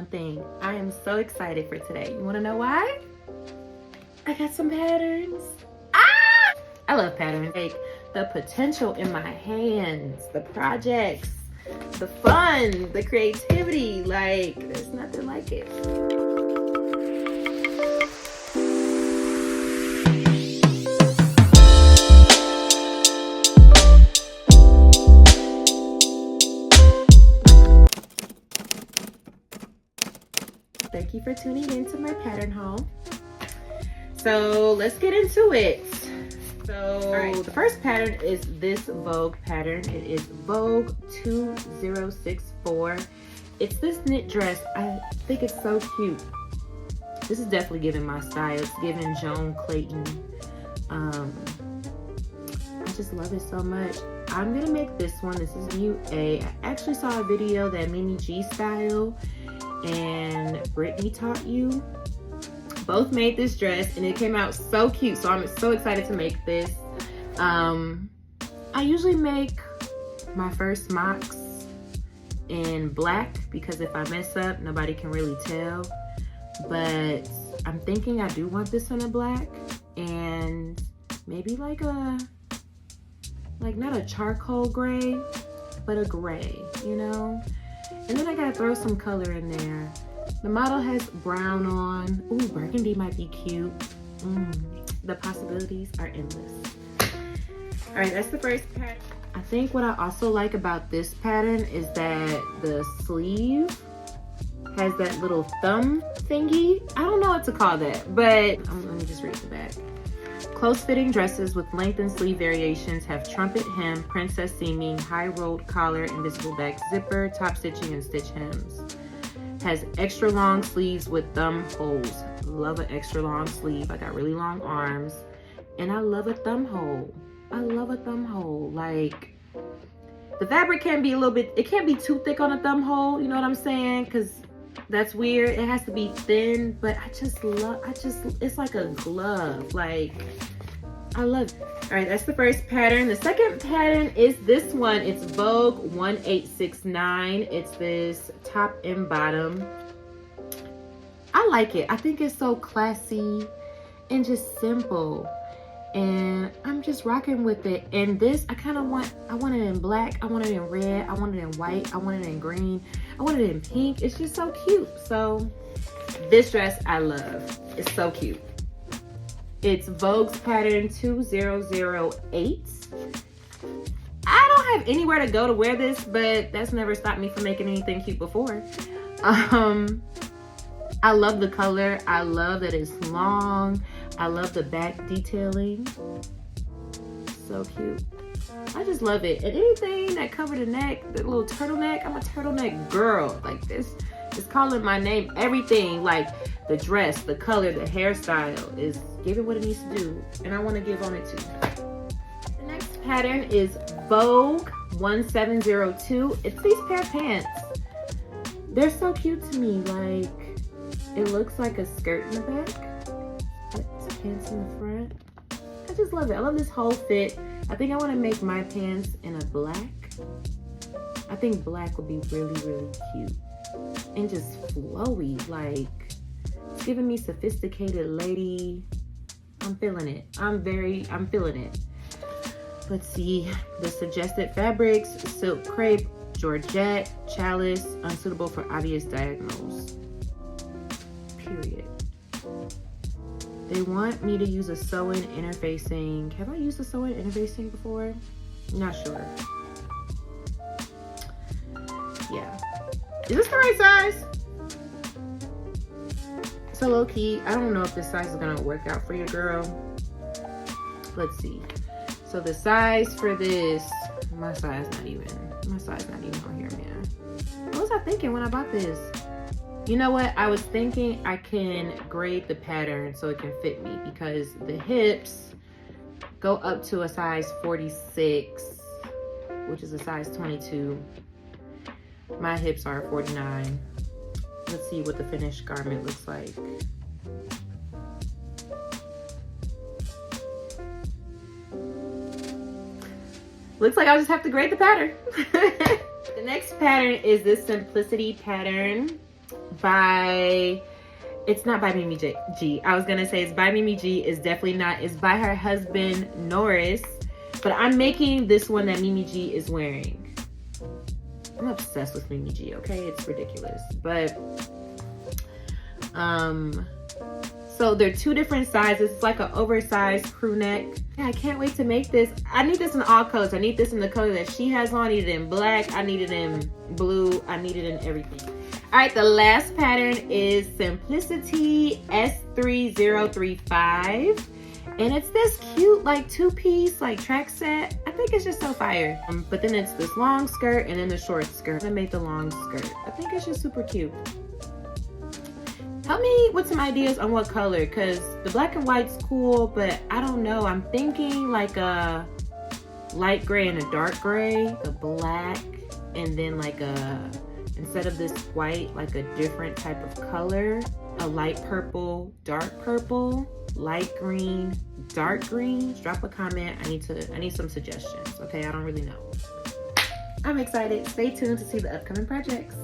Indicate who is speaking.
Speaker 1: one thing. I am so excited for today. You wanna know why? I got some patterns. Ah! I love patterns. Like the potential in my hands, the projects, the fun, the creativity. Like there's nothing like it. Thank you for tuning in to my pattern haul. So let's get into it. So the first pattern is this Vogue pattern. It is Vogue 2064. It's this knit dress. I think it's so cute. This is definitely giving my style. It's giving Joan Clayton. I just love it so much. I'm gonna make this one. This is Mute A. I actually saw a video that Mimi G style and Brittany taught you. Both made this dress and it came out so cute. So I'm so excited to make this. I usually make my first mocks in black because if I mess up, nobody can really tell. But I'm thinking I do want this in a black and maybe like not a charcoal gray, but a gray, you know? And then I gotta throw some color in there. The model has brown on. Ooh, burgundy might be cute. The possibilities are endless. All right, that's the first pattern. I think what I also like about this pattern is that the sleeve has that little thumb thingy. I don't know what to call that, but let me just read the back. Close-fitting dresses with length and sleeve variations have trumpet hem, princess seaming, high-rolled collar, invisible back zipper, top stitching, and stitch hems. Has extra long sleeves with thumb holes. Love an extra long sleeve. I got really long arms, and I love a thumb hole. I love a thumb hole. Like the fabric can be a little bit. It can't be too thick on a thumb hole. You know what I'm saying? Because that's weird. It has to be thin, but it's like a glove. Like, I love it. All right, that's the first pattern. The second pattern is this one. It's Vogue 1869. It's this top and bottom. I like it. I think it's so classy and just simple. And I'm just rocking with it. And this, I want it in black. I want it in red. I want it in white. I want it in green. I want it in pink. It's just so cute. So this dress I love. It's so cute. It's Vogue's pattern 2008. I don't have anywhere to go to wear this, but that's never stopped me from making anything cute before. I love the color. I love that it's long. I love the back detailing. So cute. I just love it. And anything that covered the neck, the little turtleneck, I'm a turtleneck girl. Like this is calling my name. Everything, like the dress, the color, the hairstyle is giving what it needs to do. And I want to give on it too. The next pattern is Vogue 1702. It's these pair of pants. They're so cute to me. Like it looks like a skirt in the back. It's pants in the front. I just love it. I love this whole fit. I think I want to make my pants in a black. I think black would be really, really cute. And just flowy. Like, it's giving me sophisticated lady. I'm feeling it. I'm feeling it. Let's see. The suggested fabrics: silk crepe, georgette, chalice, unsuitable for obvious diagonals. Period. They want me to use a sew-in interfacing. Have I used a sew-in interfacing before? Not sure. Yeah. Is this the right size? So low key, I don't know if this size is gonna work out for your girl. Let's see. So the size for this, my size not even on here, man. What was I thinking when I bought this? You know what? I was thinking I can grade the pattern so it can fit me because the hips go up to a size 46, which is a size 22. My hips are 49. Let's see what the finished garment looks like. Looks like I'll just have to grade the pattern. The next pattern is this Simplicity pattern. by, it's not by Mimi G. I was gonna say it's by Mimi G. It's definitely not. It's by her husband Norris. But I'm making this one that Mimi G is wearing. I'm obsessed with Mimi G, okay? It's ridiculous. But so they're two different sizes. It's like an oversized crew neck. Yeah, I can't wait to make this. I need this in all colors. I need this in the color that she has on. I need it in black. I need it in blue. I need it in everything. All right, the last pattern is Simplicity S3035. And it's this cute, like, two-piece, like, track set. I think it's just so fire. But then it's this long skirt and then the short skirt. I made the long skirt. I think it's just super cute. Help me with some ideas on what color, because the black and white's cool, but I don't know. I'm thinking like a light gray and a dark gray, the black, and then like a, instead of this white, like a different type of color, a light purple, dark purple, light green, dark green. Drop a comment. I need some suggestions. Okay, I don't really know. I'm excited. Stay tuned to see the upcoming projects.